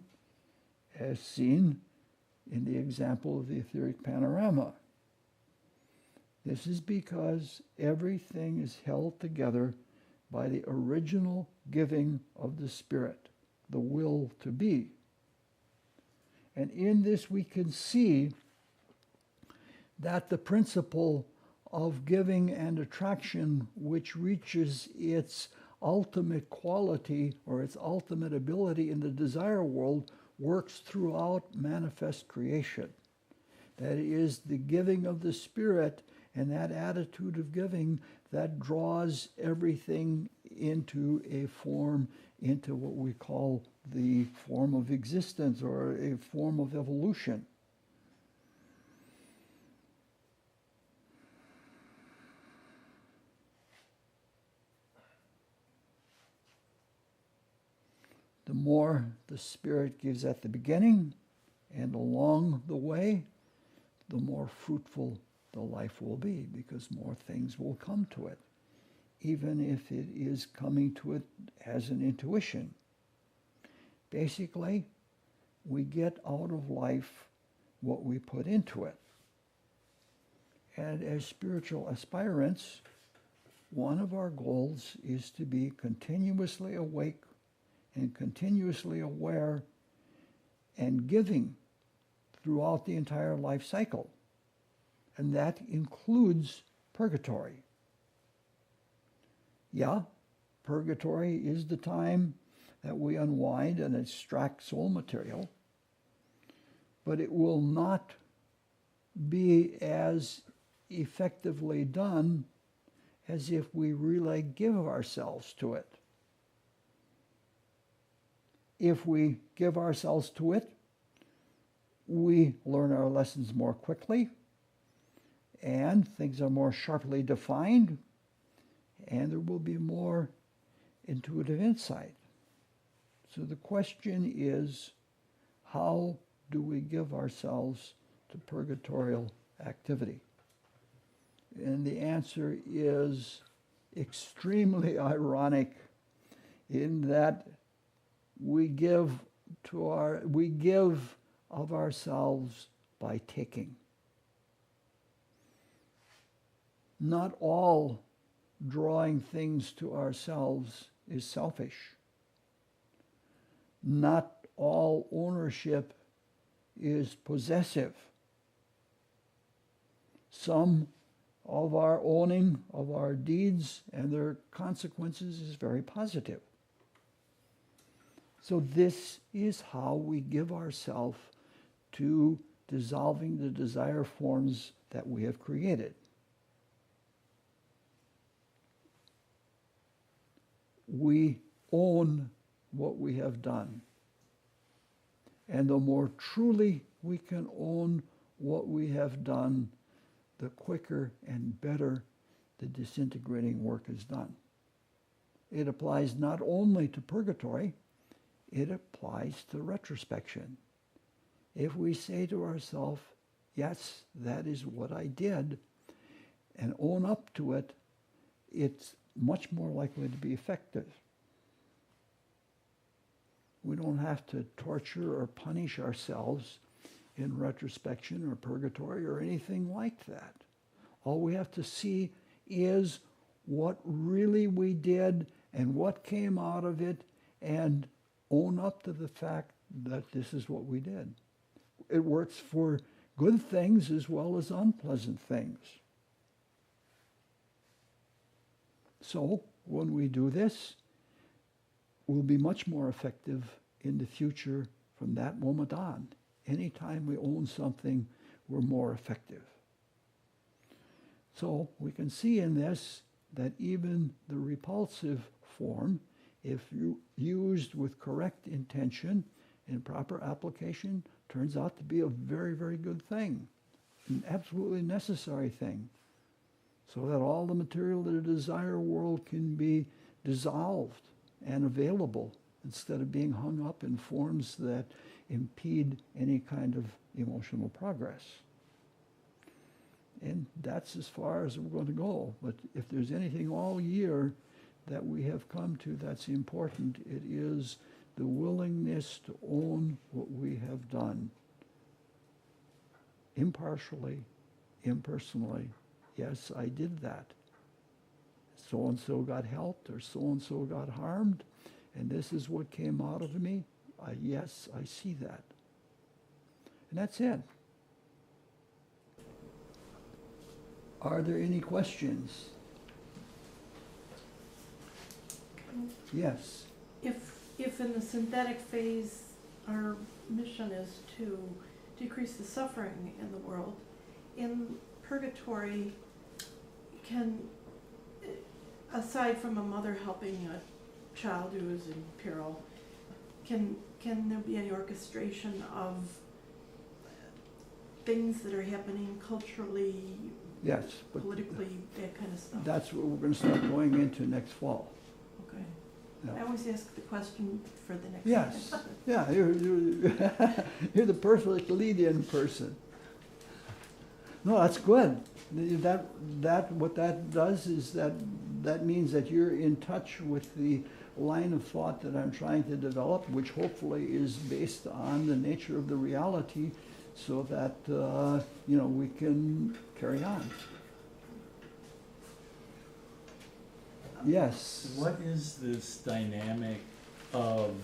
as seen in the example of the etheric panorama. This is because everything is held together by the original giving of the spirit, the will to be. And in this we can see that the principle of giving and attraction, which reaches its ultimate quality or its ultimate ability in the desire world, works throughout manifest creation. That is the giving of the spirit and that attitude of giving that draws everything into a form, into what we call the form of existence or a form of evolution. The more the Spirit gives at the beginning and along the way, the more fruitful the life will be, because more things will come to it, even if it is coming to it as an intuition. Basically, we get out of life what we put into it. And as spiritual aspirants, one of our goals is to be continuously awake and continuously aware and giving throughout the entire life cycle. And that includes purgatory. Yeah, purgatory is the time that we unwind and extract soul material, but it will not be as effectively done as if we really give ourselves to it. If we give ourselves to it, we learn our lessons more quickly, and things are more sharply defined, and there will be more intuitive insight. So the question is, how do we give ourselves to purgatorial activity? And the answer is extremely ironic in that we give of ourselves by taking. Not all drawing things to ourselves is selfish. Not all ownership is possessive. Some of our owning of our deeds and their consequences is very positive. So this is how we give ourselves to dissolving the desire forms that we have created. We own what we have done. And the more truly we can own what we have done, the quicker and better the disintegrating work is done. It applies not only to purgatory, it applies to retrospection. If we say to ourselves, yes, that is what I did, and own up to it, it's much more likely to be effective. We don't have to torture or punish ourselves in retrospection or purgatory or anything like that. All we have to see is what really we did and what came out of it, and own up to the fact that this is what we did. It works for good things as well as unpleasant things. So when we do this, we'll be much more effective in the future from that moment on. Anytime we own something, we're more effective. So we can see in this that even the repulsive form, if used with correct intention and proper application, turns out to be a very, very good thing, an absolutely necessary thing. so that all the material of the desire world can be dissolved and available instead of being hung up in forms that impede any kind of emotional progress. And that's as far as we're going to go. But if there's anything all year that we have come to that's important, it is the willingness to own what we have done. Impartially, impersonally. Yes, I did that. So-and-so got helped or so-and-so got harmed, and this is what came out of me. Yes, I see that. And that's it. Are there any questions? Yes. If in the synthetic phase our mission is to decrease the suffering in the world, in purgatory, aside from a mother helping a child who is in peril, can there be any orchestration of things that are happening culturally, Yes, but politically, that kind of stuff? that's what we're going to start going into next fall. Okay. Yeah. I always ask the question for the next Yes. time. Yeah, you're the perfect lead-in person. No, that's good. What that does is that means that you're in touch with the line of thought that I'm trying to develop, which hopefully is based on the nature of the reality, so that we can carry on. Yes. What is this dynamic of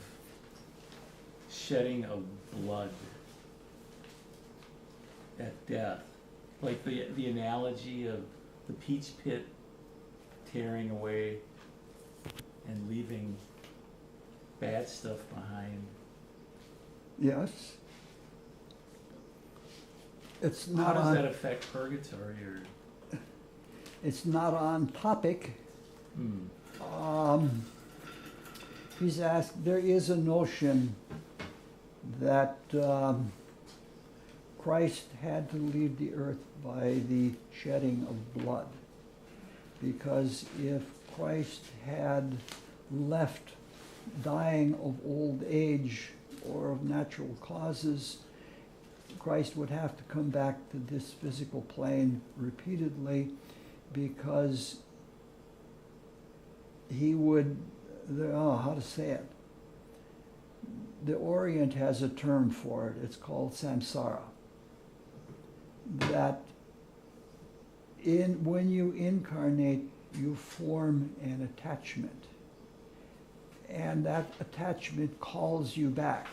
shedding of blood at death? Like the analogy of the peach pit tearing away and leaving bad stuff behind. Yes. It's How not does on, that affect purgatory or? it's not on topic. He's asked, there is a notion that Christ had to leave the earth by the shedding of blood, because if Christ had left dying of old age or of natural causes, Christ would have to come back to this physical plane repeatedly, because he would, how to say it? The Orient has a term for it. It's called samsara. That when you incarnate, you form an attachment. And that attachment calls you back.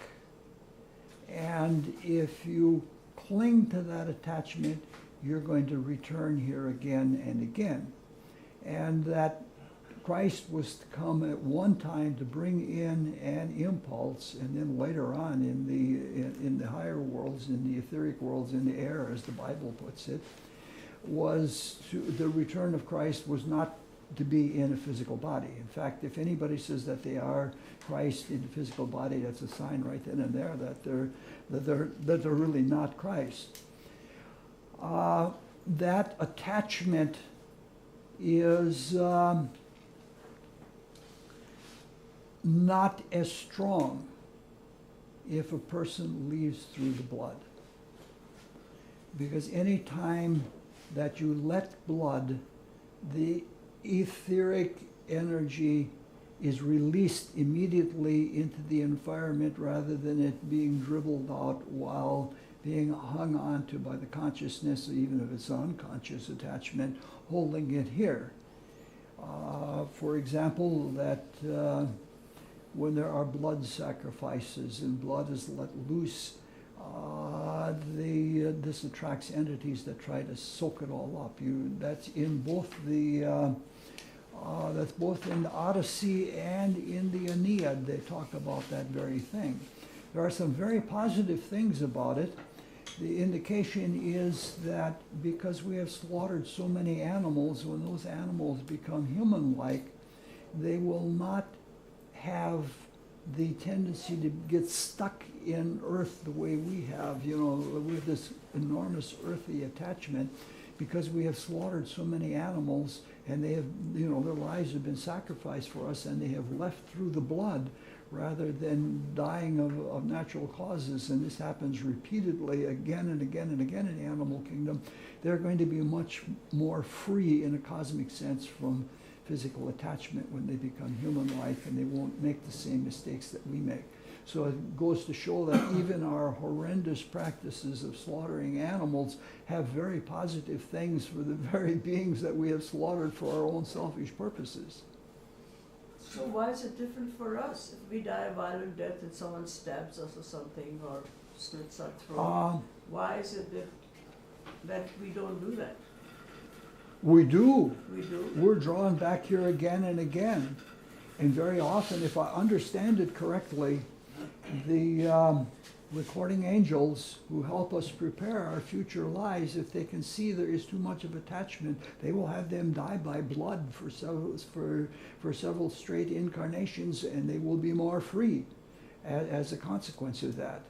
And if you cling to that attachment, you're going to return here again and again. And that Christ was to come at one time to bring in an impulse, and then later on in the higher worlds, in the etheric worlds, in the air, as the Bible puts it, the return of Christ was not to be in a physical body. In fact, if anybody says that they are Christ in a physical body, that's a sign right then and there that they're really not Christ. That attachment is not as strong if a person leaves through the blood. Because any time that you let blood, the etheric energy is released immediately into the environment rather than it being dribbled out while being hung onto by the consciousness, even if it's unconscious attachment, holding it here. For example, that when there are blood sacrifices and blood is let loose, this attracts entities that try to soak it all up. That's both in the Odyssey and in the Aeneid. They talk about that very thing. There are some very positive things about it. The indication is that because we have slaughtered so many animals, when those animals become human-like, they will not have the tendency to get stuck in earth the way we have, with this enormous earthy attachment. because we have slaughtered so many animals, and they have, you know, their lives have been sacrificed for us, and they have left through the blood rather than dying of natural causes, and this happens repeatedly again and again and again in the animal kingdom, they're going to be much more free in a cosmic sense from physical attachment when they become human-like, and they won't make the same mistakes that we make. So it goes to show that even our horrendous practices of slaughtering animals have very positive things for the very beings that we have slaughtered for our own selfish purposes. So why is it different for us? If we die a violent death and someone stabs us or something, or slits our throat, why is it that we don't do that? We do. We do? We're drawn back here again and again. And very often, if I understand it correctly, the recording angels who help us prepare our future lives, if they can see there is too much of attachment, they will have them die by blood for several straight incarnations, and they will be more free as a consequence of that.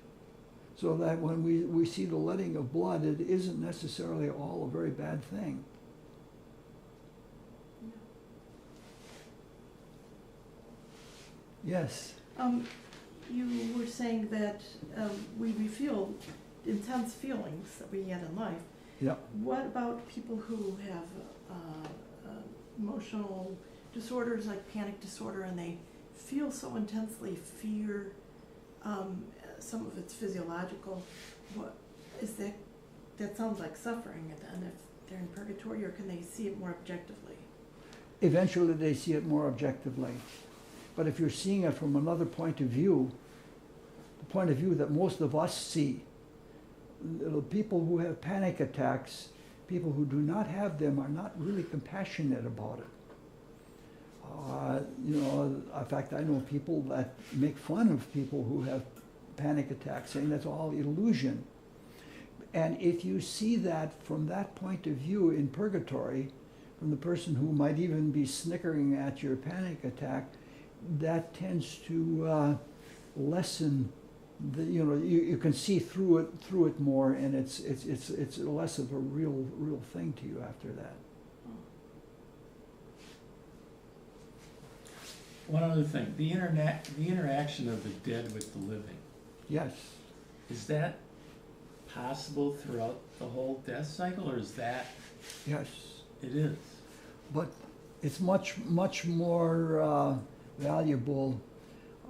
So that when we see the letting of blood, it isn't necessarily all a very bad thing. Yes. You were saying that we feel intense feelings that we had in life. Yeah. What about people who have emotional disorders like panic disorder, and they feel so intensely fear? Some of it's physiological. What is that? That sounds like suffering. And if they're in purgatory, or can they see it more objectively? Eventually, they see it more objectively. But if you're seeing it from another point of view, the point of view that most of us see, the people who have panic attacks, people who do not have them are not really compassionate about it. You know, in fact, I know people that make fun of people who have panic attacks, saying that's all illusion. And if you see that from that point of view in purgatory, from the person who might even be snickering at your panic attack, that tends to lessen the, you know, you can see through it more, and it's less of a real thing to you after that. One other thing, the interaction of the dead with the living. Yes. Is that possible throughout the whole death cycle, or is that? Yes. It is. But it's much more valuable.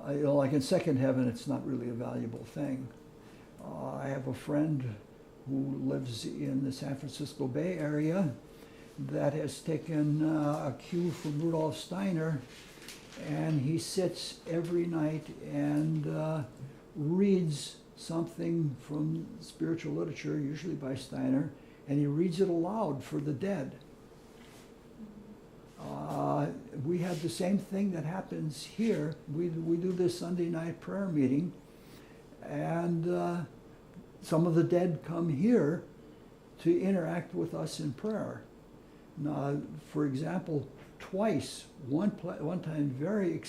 You know, like in second heaven, it's not really a valuable thing. I have a friend who lives in the San Francisco Bay Area that has taken a cue from Rudolf Steiner, and he sits every night and reads something from spiritual literature, usually by Steiner, and he reads it aloud for the dead. We have the same thing that happens here. We do this Sunday night prayer meeting, and some of the dead come here to interact with us in prayer. Now, for example, twice, one time very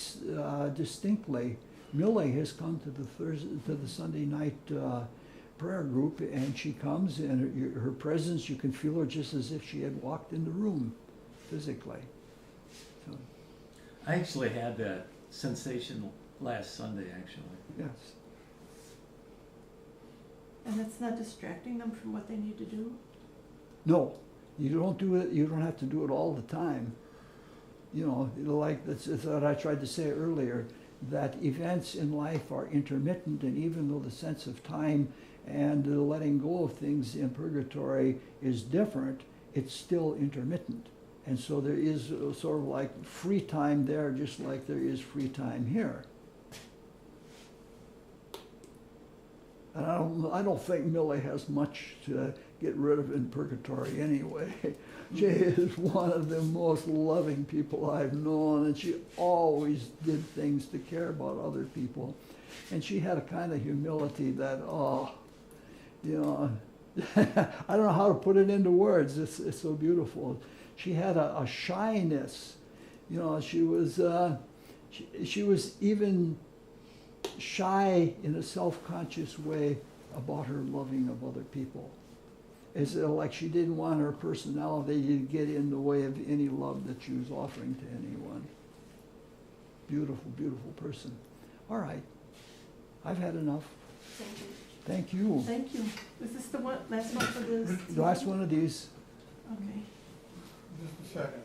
distinctly, Millie has come to the Sunday night prayer group, and she comes, and her presence, you can feel her just as if she had walked in the room physically. So, I actually had that sensation last Sunday, actually. yes. And that's not distracting them from what they need to do? No, you don't do it. You don't have to do it all the time. You know, like that's what I tried to say earlier, that events in life are intermittent, and even though the sense of time and the letting go of things in purgatory is different, it's still intermittent. And so there is sort of like free time there, just like there is free time here. And I don't think Millie has much to get rid of in purgatory anyway. She is one of the most loving people I've known, and she always did things to care about other people. And she had a kind of humility that, you know, I don't know how to put it into words. It's so beautiful. She had a shyness. You know, she was even shy in a self-conscious way about her loving of other people. It's like she didn't want her personality to get in the way of any love that she was offering to anyone. Beautiful, beautiful person. All right. I've had enough. Thank you. Thank you. Thank you. Is this the one, last one for this? The last one of these. Okay. Just a second.